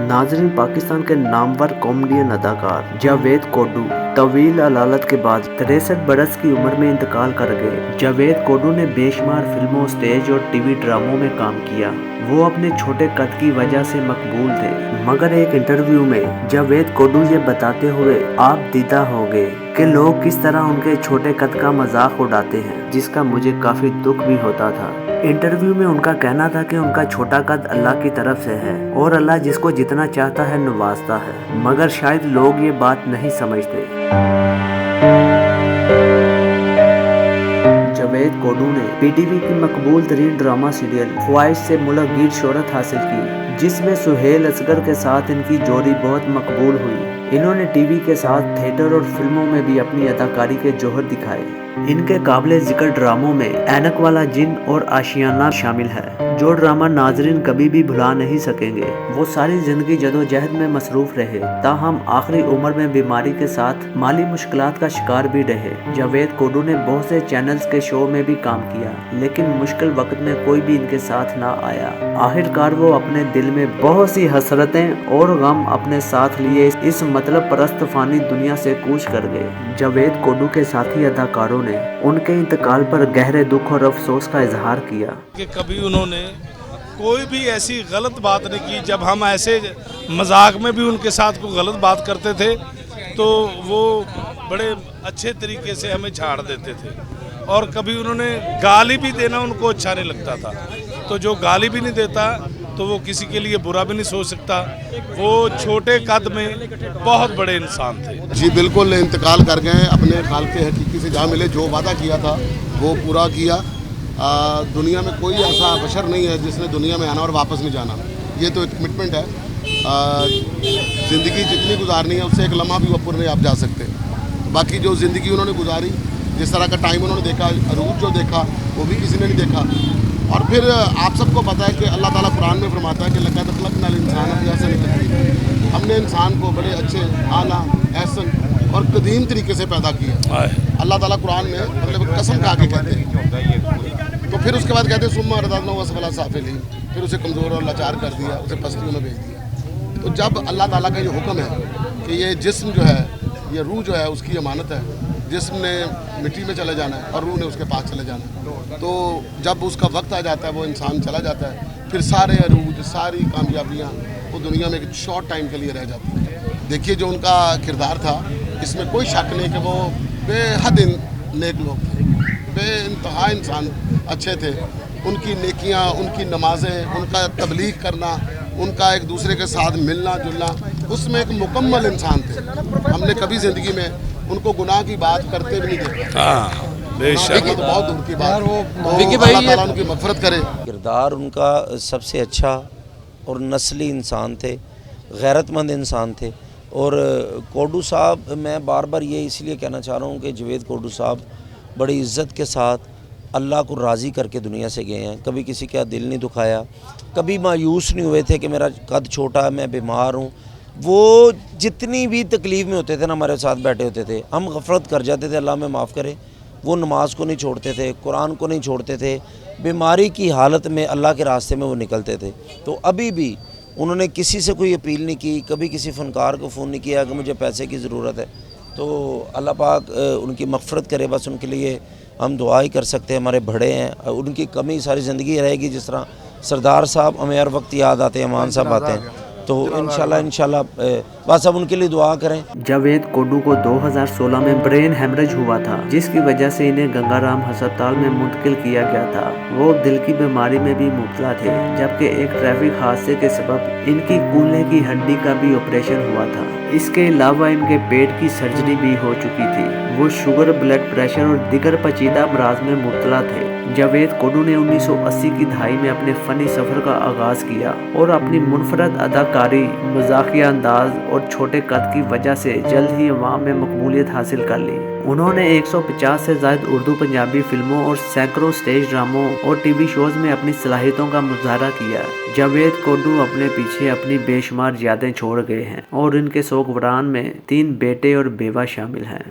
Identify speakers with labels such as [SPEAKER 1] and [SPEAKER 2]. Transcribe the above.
[SPEAKER 1] नाजरीन, पाकिस्तान के नामवर कॉमेडियन अदाकार जावेद कोडू तवील अलालत के बाद 63 बरस की उम्र में इंतकाल कर गए। जावेद कोडू ने बेशुमार फिल्मों, स्टेज और टीवी ड्रामों में काम किया। वो अपने छोटे कद की वजह से मकबूल थे, मगर एक इंटरव्यू में जावेद कोडू ये बताते हुए आप दीदा हो गए कि लोग किस तरह उनके छोटे कद का मजाक उड़ाते हैं, जिसका मुझे काफी दुख भी होता था। इंटरव्यू में उनका कहना था कि उनका छोटा कद अल्लाह की तरफ से है और अल्लाह जिसको जितना चाहता है नवाजता है, मगर शायद लोग ये बात नहीं समझते। जावेद कोडू ने पीटीवी की मकबूल तरीन ड्रामा सीरियल ख्वाहिश से मुलगीर शोहरत हासिल की, जिसमें सुहेल असगर के साथ इनकी जोड़ी बहुत मकबूल हुई। इन्होंने टीवी के साथ थिएटर और फिल्मों में भी अपनी अदाकारी के जौहर दिखाए। इनके काबिले जिक्र ड्रामों में ऐनक वाला जिन और आशियाना शामिल है, जो ड्रामा नाजरीन कभी भी भुला नहीं सकेंगे। वो सारी जिंदगी जदोजहद में मसरूफ रहे, ताहम आखिरी उम्र में बीमारी के साथ माली मुश्किलात का शिकार भी रहे। जावेद कोडू ने बहुत से चैनल्स के शो में भी काम किया, लेकिन मुश्किल वक्त में कोई भी इनके साथ ना आया। आखिरकार वो अपने दिल में बहुत सी हसरतें और गम अपने साथ लिए इस मतलब परस्त फानी दुनिया से कूच कर गए। जावेद कोडू के साथी अदाकारों ने उनके इंतकाल पर गहरे दुख और अफसोस का इजहार किया
[SPEAKER 2] कि कभी उन्होंने कोई भी ऐसी गलत बात नहीं की। जब हम ऐसे मजाक में भी उनके साथ कोई गलत बात करते थे तो वो बड़े अच्छे तरीके से हमें झाड़ देते थे, और कभी उन्होंने गाली भी देना उनको अच्छा नहीं लगता था। तो जो गाली भी नहीं देता तो वो किसी के लिए बुरा भी नहीं सोच सकता। वो छोटे कद में बहुत बड़े इंसान थे।
[SPEAKER 3] जी बिल्कुल, इंतकाल कर गए। अपने खाल के हकीकी से जा मिले, जो वादा किया था वो पूरा किया। दुनिया में कोई ऐसा बशर नहीं है जिसने दुनिया में आना और वापस नहीं जाना। ये तो एक कमिटमेंट है। ज़िंदगी जितनी गुजारनी है उससे एक लम्हा भी ऊपर नहीं आप जा सकते। बाकी जो ज़िंदगी उन्होंने गुजारी, जिस तरह का टाइम उन्होंने देखा, अरूज जो देखा वो भी किसी ने नहीं देखा। और फिर आप सबको पता है कि अल्लाह ताला कुरान में फरमाता है कि लक़द ख़लक़नल इंसान फी अहसनि तक़वीम। हमने इंसान को बड़े अच्छे, आला, एहसन और कदीम तरीके से पैदा किया। अल्लाह ताला कुरान में मतलब कसम खा के कहते हैं। तो फिर उसके बाद कहते हैं सुम्मा रददनाहु असफ़ला साफ़िलीन, फिर उसे कमज़ोर और लाचार कर दिया, उसे पस्तियों में भेज दिया। तो जब अल्लाह ताला का ये हुक्म है कि ये जिस्म जो है, ये रूह जो है उसकी अमानत है, जिस्म ने मिट्टी में चले जाना है और रूह ने उसके पास चले जाना है। तो जब उसका वक्त आ जाता है वो इंसान चला जाता है, फिर सारे अरूज, सारी कामयाबियाँ वो दुनिया में एक शॉर्ट टाइम के लिए रह जाती हैं। देखिए जो उनका किरदार था, इसमें कोई शक नहीं कि वो बेहद नेक लोग थे, बेइंतहा इंसान अच्छे थे। उनकी नेकियां, उनकी नमाजें, उनका तबलीग करना, उनका एक दूसरे के साथ मिलना जुलना, उसमें एक मुकम्मल इंसान थे। हमने कभी ज़िंदगी में उनको गुनाह की बात करते भी नहीं देखा। बेशक, तो बहुत दूर की बात। अल्लाह ताला उनकी मग़फ़िरत करे।
[SPEAKER 4] किरदार उनका सबसे अच्छा और नस्ली इंसान थे, गैरतमंद इंसान थे। और कोडू साहब, मैं बार बार ये इसलिए कहना चाह रहा हूँ कि जावेद कोडू साहब बड़ी इज़्ज़त के साथ अल्लाह को राज़ी करके दुनिया से गए हैं। कभी किसी का दिल नहीं दुखाया, कभी मायूस नहीं हुए थे कि मेरा कद छोटा है, मैं बीमार हूँ। वो जितनी भी तकलीफ़ में होते थे ना, हमारे साथ बैठे होते थे, हम गफलत कर जाते थे, अल्लाह में माफ़ करे। वो नमाज को नहीं छोड़ते थे, कुरान को नहीं छोड़ते थे, बीमारी की हालत में अल्लाह के रास्ते में वो निकलते थे। तो अभी भी उन्होंने किसी से कोई अपील नहीं की, कभी किसी फ़नकार को फ़ोन नहीं किया कि मुझे पैसे की ज़रूरत है। तो अल्लाह पाक उनकी मग़फ़िरत करे, बस उनके लिए हम दुआ ही कर सकते हैं। हमारे बड़े हैं, उनकी कमी सारी ज़िंदगी रहेगी। जिस तरह सरदार साहब हमें हर वक्त याद आते हैं, अमान साहब आते हैं, तो इंशाल्लाह बस अब उनके लिए दुआ करें।
[SPEAKER 1] जावेद कोडू को 2016 में ब्रेन हेमरेज हुआ था, जिसकी वजह से इन्हें गंगाराम अस्पताल में मुंतकिल किया गया था। वो दिल की बीमारी में भी मुब्तला थे, जबकि एक ट्रैफिक हादसे के सबब इनकी कूल्हे की हड्डी का भी ऑपरेशन हुआ था। इसके अलावा इनके पेट की सर्जरी भी हो चुकी थी। वो शुगर, ब्लड प्रेशर और दिगर पेचीदा अमराज में मुब्तला थे। जावेद कोडू ने 1980 की दहाई में अपने फ़नी सफ़र का आगाज़ किया और अपनी मुनफरद अदाकारी, मज़ाकिया अंदाज और छोटे कद की वजह से जल्द ही अवाम में मकबूलियत हासिल कर ली। उन्होंने 150 से ज़ायद उर्दू पंजाबी फिल्मों और सैकड़ों स्टेज ड्रामों और टीवी शोज़ में अपनी सलाहियतों का मुजाहरा किया। जावेद कोडू अपने पीछे अपनी बेशुमार यादें छोड़ गए हैं और इनके सोगवारान में 3 बेटे और बेवा शामिल हैं।